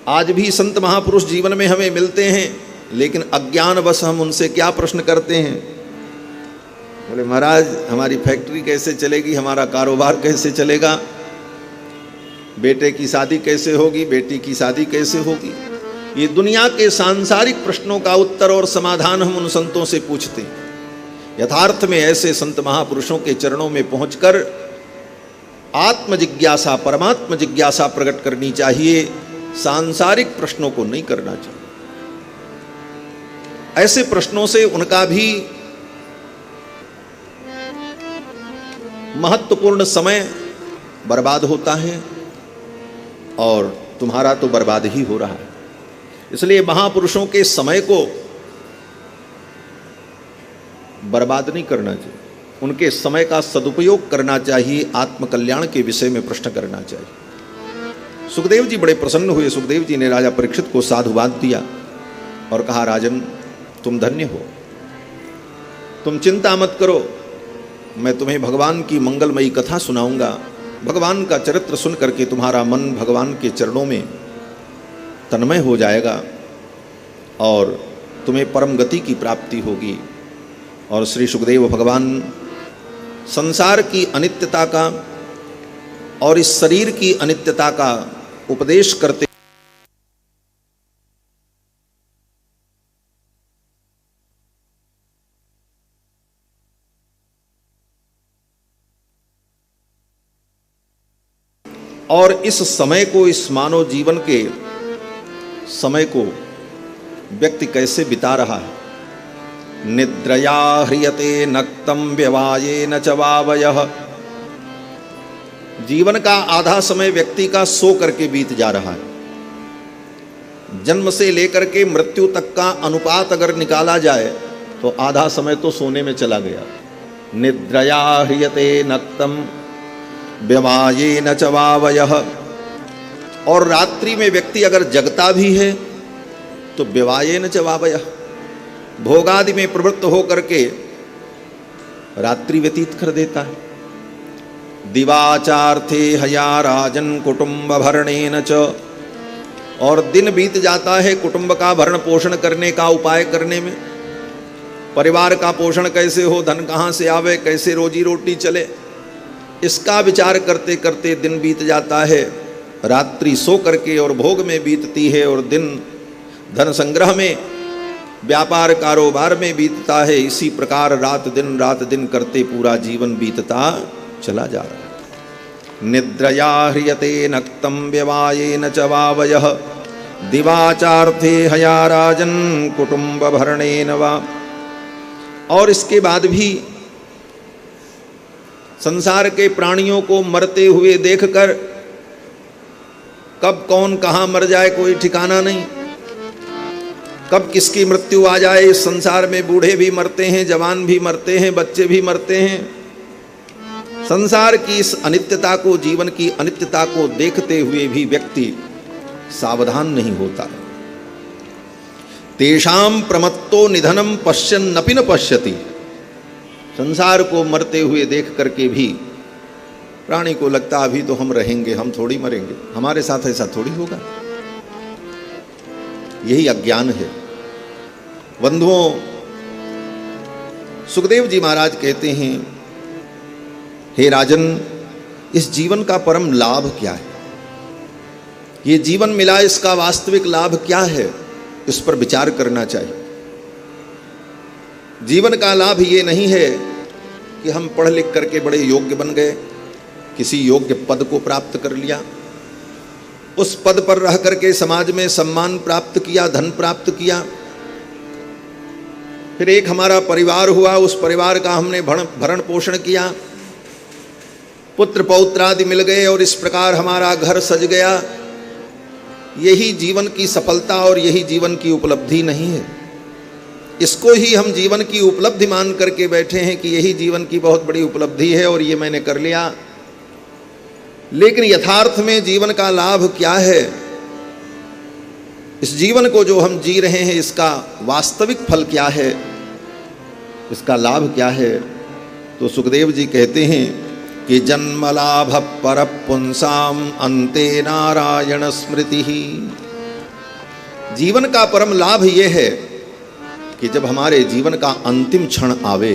आज भी संत महापुरुष जीवन में हमें मिलते हैं, लेकिन अज्ञानवश हम उनसे क्या प्रश्न करते हैं? बोले महाराज हमारी फैक्ट्री कैसे चलेगी, हमारा कारोबार कैसे चलेगा, बेटे की शादी कैसे होगी, बेटी की शादी कैसे होगी। ये दुनिया के सांसारिक प्रश्नों का उत्तर और समाधान हम उन संतों से पूछते हैं। यथार्थ में ऐसे संत महापुरुषों के चरणों में पहुंचकर आत्म जिज्ञासा, परमात्म जिज्ञासा प्रकट करनी चाहिए, सांसारिक प्रश्नों को नहीं करना चाहिए। ऐसे प्रश्नों से उनका भी महत्वपूर्ण समय बर्बाद होता है और तुम्हारा तो बर्बाद ही हो रहा है। इसलिए महापुरुषों के समय को बर्बाद नहीं करना चाहिए, उनके समय का सदुपयोग करना चाहिए, आत्मकल्याण के विषय में प्रश्न करना चाहिए। सुखदेव जी बड़े प्रसन्न हुए। सुखदेव जी ने राजा परीक्षित को साधुवाद दिया और कहा, राजन तुम धन्य हो, तुम चिंता मत करो, मैं तुम्हें भगवान की मंगलमयी कथा सुनाऊंगा। भगवान का चरित्र सुन करके तुम्हारा मन भगवान के चरणों में तन्मय हो जाएगा और तुम्हें परम गति की प्राप्ति होगी। और श्री सुखदेव भगवान संसार की अनित्यता का और इस शरीर की अनित्यता का उपदेश करते और इस समय को, इस मानव जीवन के समय को व्यक्ति कैसे बिता रहा है। निद्रया ह्रियते नक्तम व्यवाये न च वावयः। जीवन का आधा समय व्यक्ति का सो करके बीत जा रहा है। जन्म से लेकर के मृत्यु तक का अनुपात अगर निकाला जाए तो आधा समय तो सोने में चला गया। निद्रया ह्रियते नक्तम व्यवाये न च वावयः। और रात्रि में व्यक्ति अगर जगता भी है तो व्यवाये न च वावयः, भोगादि में प्रवृत्त होकर के रात्रि व्यतीत कर देता है। दिवाचार्थे हया राजन कुटुंब भरणेन च। और दिन बीत जाता है कुटुंब का भरण पोषण करने का उपाय करने में। परिवार का पोषण कैसे हो, धन कहाँ से आवे, कैसे रोजी रोटी चले, इसका विचार करते करते दिन बीत जाता है। रात्रि सो करके और भोग में बीतती है और दिन धन संग्रह में, व्यापार कारोबार में बीतता है। इसी प्रकार रात दिन करते पूरा जीवन बीतता चला जा रहा है। निद्रया ह्रियते नक्तम व्यवायेन च वावयः। दिवाचार्थे हया राजन कुटुंब भरणेन वा। और इसके बाद भी संसार के प्राणियों को मरते हुए देखकर कब कौन कहाँ मर जाए कोई ठिकाना नहीं, कब किसकी मृत्यु आ जाए। इस संसार में बूढ़े भी मरते हैं, जवान भी मरते हैं, बच्चे भी मरते हैं। संसार की इस अनित्यता को, जीवन की अनित्यता को देखते हुए भी व्यक्ति सावधान नहीं होता। तेषाम प्रमत्तो निधनम पश्यन्नपि न पश्यति। संसार को मरते हुए देख करके भी प्राणी को लगता अभी तो हम रहेंगे, हम थोड़ी मरेंगे, हमारे साथ ऐसा थोड़ी होगा। यही अज्ञान है। बंधुओं, सुखदेव जी महाराज कहते हैं, हे राजन, इस जीवन का परम लाभ क्या है? ये जीवन मिला, इसका वास्तविक लाभ क्या है? इस पर विचार करना चाहिए। जीवन का लाभ ये नहीं है कि हम पढ़ लिख करके बड़े योग्य बन गए, किसी योग्य पद को प्राप्त कर लिया, उस पद पर रह करके समाज में सम्मान प्राप्त किया, धन प्राप्त किया, फिर एक हमारा परिवार हुआ, उस परिवार का हमने भरण पोषण किया, पुत्र पौत्र आदि मिल गए और इस प्रकार हमारा घर सज गया। यही जीवन की सफलता और यही जीवन की उपलब्धि नहीं है। इसको ही हम जीवन की उपलब्धि मान करके बैठे हैं कि यही जीवन की बहुत बड़ी उपलब्धि है और ये मैंने कर लिया। लेकिन यथार्थ में जीवन का लाभ क्या है? इस जीवन को जो हम जी रहे हैं, इसका वास्तविक फल क्या है, इसका लाभ क्या है? तो सुखदेव जी कहते हैं कि जन्म लाभ पर पुंसाम अंते नारायण स्मृति। जीवन का परम लाभ यह है कि जब हमारे जीवन का अंतिम क्षण आवे,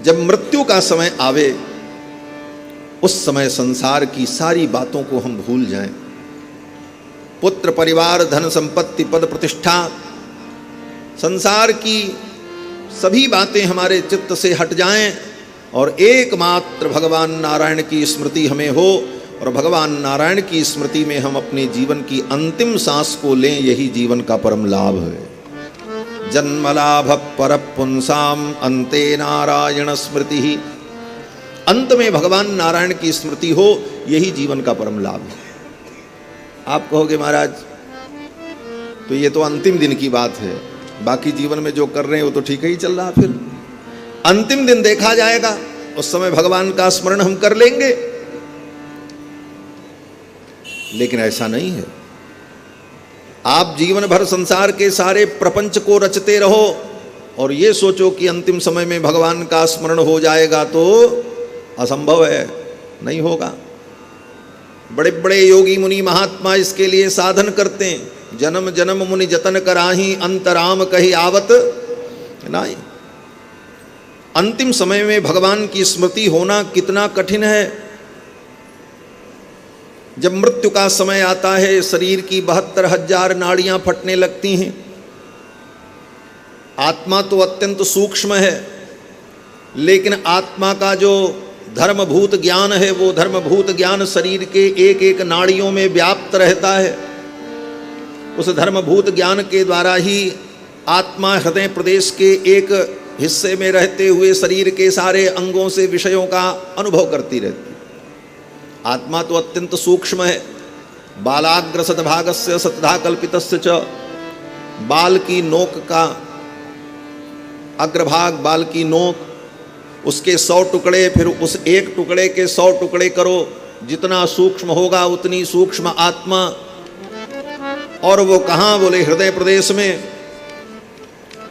जब मृत्यु का समय आवे, उस समय संसार की सारी बातों को हम भूल जाएं। पुत्र, परिवार, धन संपत्ति, पद प्रतिष्ठा, संसार की सभी बातें हमारे चित्त से हट जाएं और एकमात्र भगवान नारायण की स्मृति हमें हो, और भगवान नारायण की स्मृति में हम अपने जीवन की अंतिम सांस को लें। यही जीवन का परम लाभ है। जन्मलाभ पर पुंसाम अंते नारायण स्मृति। अंत में भगवान नारायण की स्मृति हो, यही जीवन का परम लाभ है। आप कहोगे महाराज तो ये तो अंतिम दिन की बात है, बाकी जीवन में जो कर रहे हैं वो तो ठीक ही चल रहा। फिर अंतिम दिन देखा जाएगा, उस समय भगवान का स्मरण हम कर लेंगे। लेकिन ऐसा नहीं है। आप जीवन भर संसार के सारे प्रपंच को रचते रहो और ये सोचो कि अंतिम समय में भगवान का स्मरण हो जाएगा, तो असंभव है, नहीं होगा। बड़े बड़े योगी मुनि महात्मा इसके लिए साधन करते हैं। जन्म जन्म मुनि जतन कराही, अंतराम कही आवत नहीं। अंतिम समय में भगवान की स्मृति होना कितना कठिन है। जब मृत्यु का समय आता है, शरीर की 72,000 नाड़ियां फटने लगती हैं। आत्मा तो अत्यंत सूक्ष्म है, लेकिन आत्मा का जो धर्मभूत ज्ञान है, वो धर्मभूत ज्ञान शरीर के एक एक नाड़ियों में व्याप्त रहता है। उस धर्मभूत ज्ञान के द्वारा ही आत्मा हृदय प्रदेश के एक हिस्से में रहते हुए शरीर के सारे अंगों से विषयों का अनुभव करती रहती है। आत्मा तो अत्यंत सूक्ष्म है। बालाग्र सतभागस्य सतधा कल्पितस्य च। बाल की नोक का अग्रभाग, बाल की नोक, उसके 100 टुकड़े, फिर उस एक टुकड़े के 100 टुकड़े करो। जितना सूक्ष्म होगा उतनी सूक्ष्म आत्मा। और वो कहाँ? बोले हृदय प्रदेश में।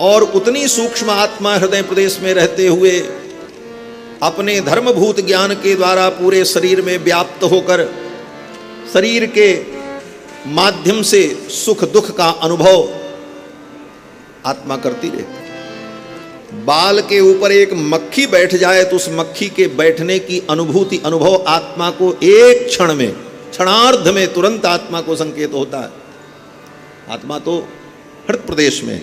और उतनी सूक्ष्म आत्मा हृदय प्रदेश में रहते हुए अपने धर्मभूत ज्ञान के द्वारा पूरे शरीर में व्याप्त होकर शरीर के माध्यम से सुख दुख का अनुभव आत्मा करती रहती। बाल के ऊपर एक मक्खी बैठ जाए तो उस मक्खी के बैठने की अनुभूति, अनुभव आत्मा को एक क्षण में, क्षणार्ध में तुरंत आत्मा को संकेत होता है। आत्मा तो हृदय प्रदेश में,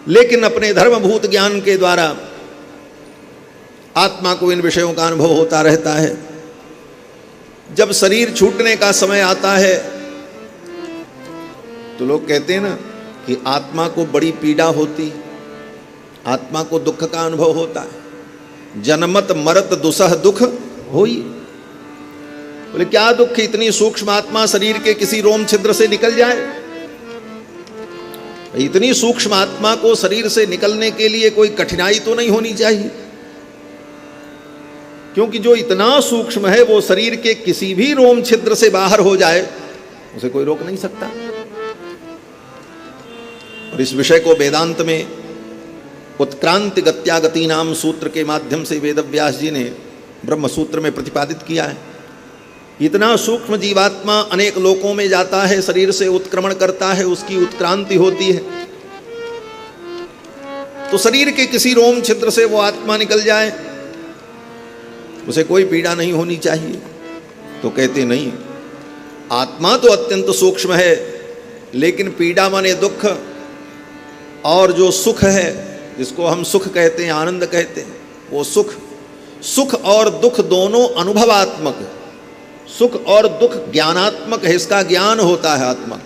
लेकिन अपने धर्मभूत ज्ञान के द्वारा आत्मा को इन विषयों का अनुभव होता रहता है। जब शरीर छूटने का समय आता है तो लोग कहते हैं ना कि आत्मा को बड़ी पीड़ा होती, आत्मा को दुख का अनुभव होता है। जन्मत मरत दुसह दुख होई। बोले क्या दुख? इतनी सूक्ष्म आत्मा शरीर के किसी रोम छिद्र से निकल जाए। इतनी सूक्ष्म आत्मा को शरीर से निकलने के लिए कोई कठिनाई तो नहीं होनी चाहिए, क्योंकि जो इतना सूक्ष्म है वो शरीर के किसी भी रोम छिद्र से बाहर हो जाए, उसे कोई रोक नहीं सकता। और इस विषय को वेदांत में उत्क्रांति गत्यागति नाम सूत्र के माध्यम से वेदव्यास जी ने ब्रह्म सूत्र में प्रतिपादित किया है। इतना सूक्ष्म जीवात्मा अनेक लोकों में जाता है, शरीर से उत्क्रमण करता है, उसकी उत्क्रांति होती है। तो शरीर के किसी रोम छिद्र से वो आत्मा निकल जाए, उसे कोई पीड़ा नहीं होनी चाहिए। तो कहते नहीं, आत्मा तो अत्यंत सूक्ष्म है, लेकिन पीड़ा माने दुख, और जो सुख है जिसको हम सुख कहते हैं, आनंद कहते हैं, वो सुख और दुख दोनों अनुभवात्मक। सुख और दुख ज्ञानात्मक है, इसका ज्ञान होता है आत्मा।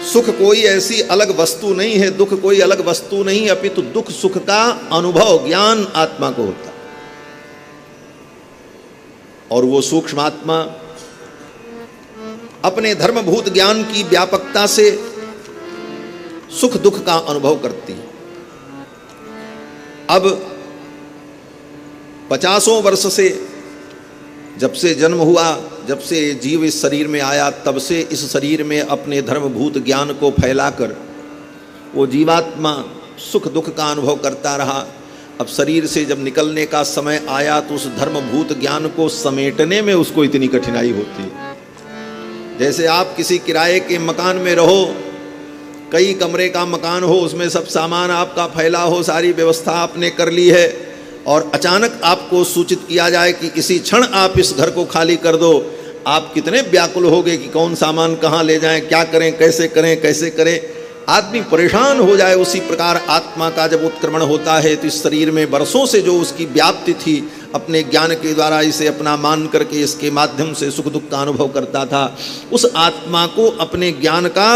सुख कोई ऐसी अलग वस्तु नहीं है, दुख कोई अलग वस्तु नहीं, अपितु दुख सुख का अनुभव ज्ञान आत्मा को होता है। और वो सूक्ष्म आत्मा अपने धर्मभूत ज्ञान की व्यापकता से सुख दुख का अनुभव करती है। अब 50 वर्ष से, जब से जन्म हुआ, जब से जीव इस शरीर में आया, तब से इस शरीर में अपने धर्मभूत ज्ञान को फैलाकर वो जीवात्मा सुख दुख का अनुभव करता रहा। अब शरीर से जब निकलने का समय आया तो उस धर्मभूत ज्ञान को समेटने में उसको इतनी कठिनाई होती है। जैसे आप किसी किराए के मकान में रहो, कई कमरे का मकान हो, उसमें सब सामान आपका फैला हो, सारी व्यवस्था आपने कर ली है, और अचानक आपको सूचित किया जाए कि इसी क्षण आप इस घर को खाली कर दो, आप कितने व्याकुल होगे कि कौन सामान कहाँ ले जाएं, क्या करें, कैसे करें। आदमी परेशान हो जाए। उसी प्रकार आत्मा का जब उत्क्रमण होता है तो इस शरीर में वर्षों से जो उसकी व्याप्ति थी, अपने ज्ञान के द्वारा इसे अपना मान करके इसके माध्यम से सुख दुख का अनुभव करता था, उस आत्मा को अपने ज्ञान का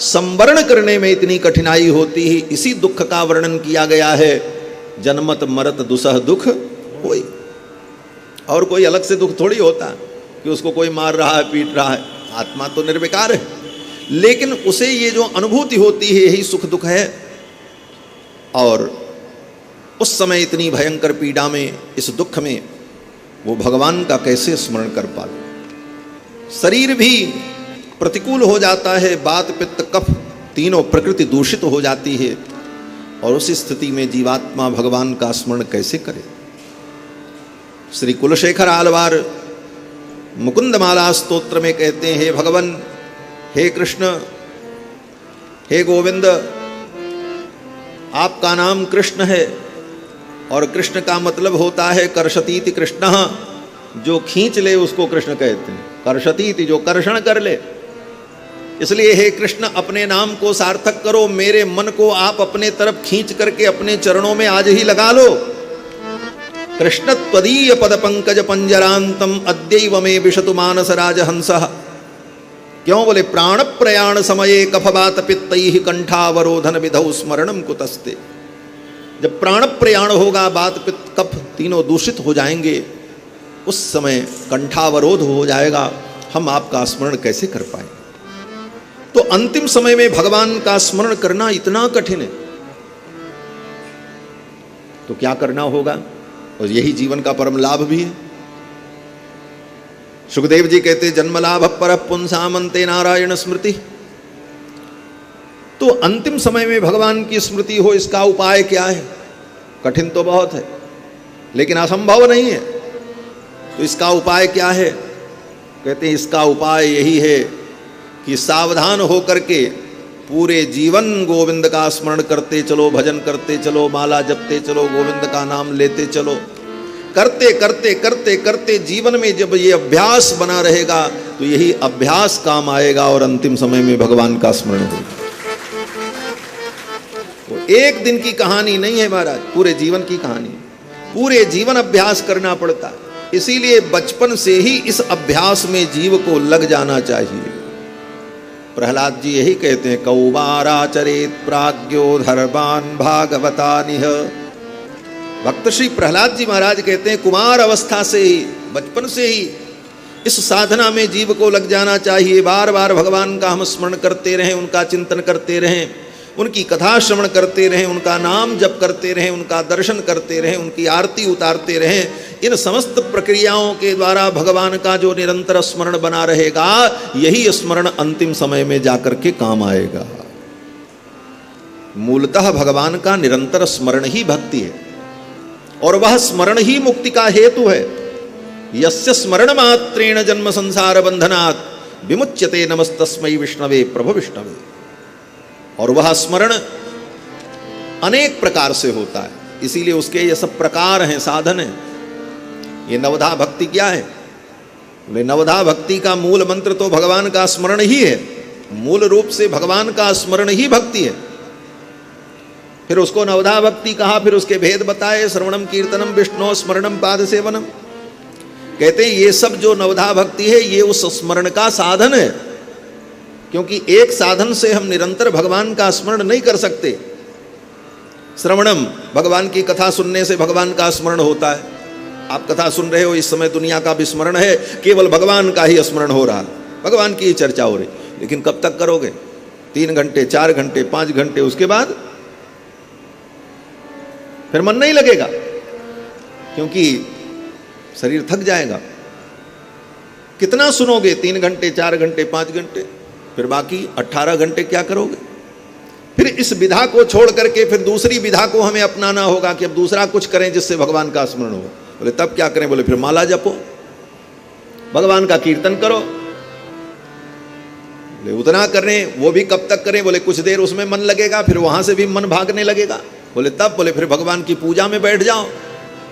संवरण करने में इतनी कठिनाई होती है। इसी दुख का वर्णन किया गया है, जन्मत मरत दुसह दुख होई। और कोई अलग से दुख थोड़ी होता कि उसको कोई मार रहा है, पीट रहा है। आत्मा तो निर्विकार है, लेकिन उसे ये जो अनुभूति होती है यही सुख दुख है। और उस समय इतनी भयंकर पीड़ा में, इस दुख में वो भगवान का कैसे स्मरण कर पाए। शरीर भी प्रतिकूल हो जाता है, वात पित्त कफ तीनों प्रकृति दूषित हो जाती है, और उस स्थिति में जीवात्मा भगवान का स्मरण कैसे करे। श्री कुलशेखर आलवार मुकुंदमाला स्तोत्र में कहते हैं, भगवान, हे कृष्ण, हे गोविंद, आपका नाम कृष्ण है, और कृष्ण का मतलब होता है कर्षतीति कृष्ण, जो खींच ले उसको कृष्ण कहते हैं। कर्षतीति, जो कर्षण कर ले। इसलिए हे कृष्ण, अपने नाम को सार्थक करो, मेरे मन को आप अपने तरफ खींच करके अपने चरणों में आज ही लगा लो। कृष्ण त्वदीय पद पंकज पंजरांतम अद्यैव में विशतु मानस राजहंसः। क्यों बोले, प्राण प्रयाण समये कफवात पित्तैः कंठावरोधन विधौ स्मरणम कुतस्ते। जब प्राण प्रयाण होगा, वात पित्त कफ तीनों दूषित हो जाएंगे, उस समय कंठावरोध हो जाएगा, हम आपका स्मरण कैसे कर पाएंगे। तो अंतिम समय में भगवान का स्मरण करना इतना कठिन है, तो क्या करना होगा। और यही जीवन का परम लाभ भी है। सुखदेव जी कहते, जन्म लाभ पर पुंसामंते नारायण स्मृति। तो अंतिम समय में भगवान की स्मृति हो, इसका उपाय क्या है। कठिन तो बहुत है, लेकिन असंभव नहीं है। तो इसका उपाय क्या है। कहते हैं, इसका उपाय यही है कि सावधान होकर के पूरे जीवन गोविंद का स्मरण करते चलो, भजन करते चलो, माला जपते चलो, गोविंद का नाम लेते चलो। करते करते करते करते जीवन में जब ये अभ्यास बना रहेगा तो यही अभ्यास काम आएगा, और अंतिम समय में भगवान का स्मरण होगा। वो एक दिन की कहानी नहीं है महाराज, पूरे जीवन की कहानी। पूरे जीवन अभ्यास करना पड़ता है। इसीलिए बचपन से ही इस अभ्यास में जीव को लग जाना चाहिए। प्रहलाद जी यही कहते हैं, कौमाराचरेत प्राज्ञो धर्मान् भागवतानिह। भक्त श्री प्रहलाद जी महाराज कहते हैं, कुमार अवस्था से ही, बचपन से ही इस साधना में जीव को लग जाना चाहिए। बार बार भगवान का हम स्मरण करते रहें, उनका चिंतन करते रहें, उनकी कथा श्रवण करते रहें, उनका नाम जप करते रहें, उनका दर्शन करते रहें, उनकी आरती उतारते रहें। इन समस्त प्रक्रियाओं के द्वारा भगवान का जो निरंतर स्मरण बना रहेगा, यही स्मरण अंतिम समय में जाकर के काम आएगा। मूलतः भगवान का निरंतर स्मरण ही भक्ति है, और वह स्मरण ही मुक्ति का हेतु है। यस्य स्मरण मात्रेण जन्म संसार बंधनात् विमुच्यते नमस्तस्मै विष्णवे प्रभु विष्णवे। और वह स्मरण अनेक प्रकार से होता है, इसीलिए उसके ये सब प्रकार हैं, साधन हैं। ये नवधा भक्ति क्या है। वे नवधा भक्ति का मूल मंत्र तो भगवान का स्मरण ही है। मूल रूप से भगवान का स्मरण ही भक्ति है। फिर उसको नवधा भक्ति कहा, फिर उसके भेद बताए, श्रवणम कीर्तनम विष्णु स्मरणम पाद सेवनम। कहते हैं ये सब जो नवधा भक्ति है, ये उस स्मरण का साधन है। क्योंकि एक साधन से हम निरंतर भगवान का स्मरण नहीं कर सकते। श्रवणम, भगवान की कथा सुनने से भगवान का स्मरण होता है। आप कथा सुन रहे हो, इस समय दुनिया का विस्मरण है, केवल भगवान का ही स्मरण हो रहा है, भगवान की ही चर्चा हो रही। लेकिन कब तक करोगे? 3 घंटे, 4 घंटे, 5 घंटे, उसके बाद फिर मन नहीं लगेगा, क्योंकि शरीर थक जाएगा। कितना सुनोगे? 3 घंटे, 4 घंटे, 5 घंटे, फिर बाकी 18 घंटे क्या करोगे? फिर इस विधा को छोड़ करके फिर दूसरी विधा को हमें अपनाना होगा कि अब दूसरा कुछ करें जिससे भगवान का स्मरण हो। बोले तब क्या करें? बोले फिर माला जपो, भगवान का कीर्तन करो। बोले उतना करें, वो भी कब तक करें? बोले कुछ देर उसमें मन लगेगा, फिर वहां से भी मन भागने लगेगा। बोले तब? बोले फिर भगवान की पूजा में बैठ जाओ,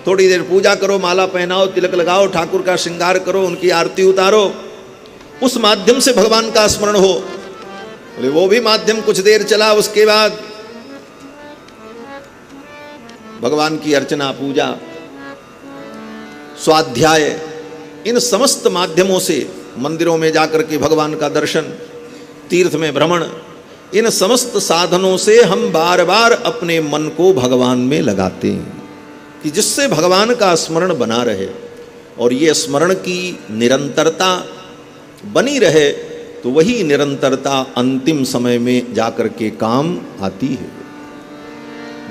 थोड़ी देर पूजा करो, माला पहनाओ, तिलक लगाओ, ठाकुर का श्रृंगार करो, उनकी आरती उतारो, उस माध्यम से भगवान का स्मरण हो। बोले वो भी माध्यम कुछ देर चला, उसके बाद भगवान की अर्चना, पूजा, स्वाध्याय, इन समस्त माध्यमों से, मंदिरों में जाकर के भगवान का दर्शन, तीर्थ में भ्रमण, इन समस्त साधनों से हम बार बार अपने मन को भगवान में लगाते हैं कि जिससे भगवान का स्मरण बना रहे। और ये स्मरण की निरंतरता बनी रहे तो वही निरंतरता अंतिम समय में जाकर के काम आती है।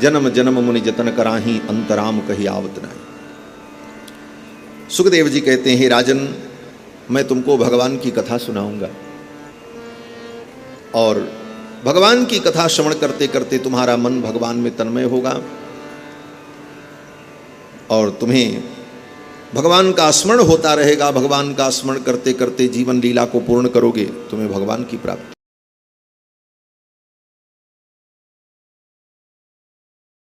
जन्म जन्म मुनि जतन कराही, अंतराम कही आवत नहीं। सुखदेव जी कहते हैं, राजन मैं तुमको भगवान की कथा सुनाऊंगा और भगवान की कथा श्रवण करते करते तुम्हारा मन भगवान में तन्मय होगा और तुम्हें भगवान का स्मरण होता रहेगा। भगवान का स्मरण करते करते जीवन लीला को पूर्ण करोगे, तुम्हें भगवान की प्राप्ति।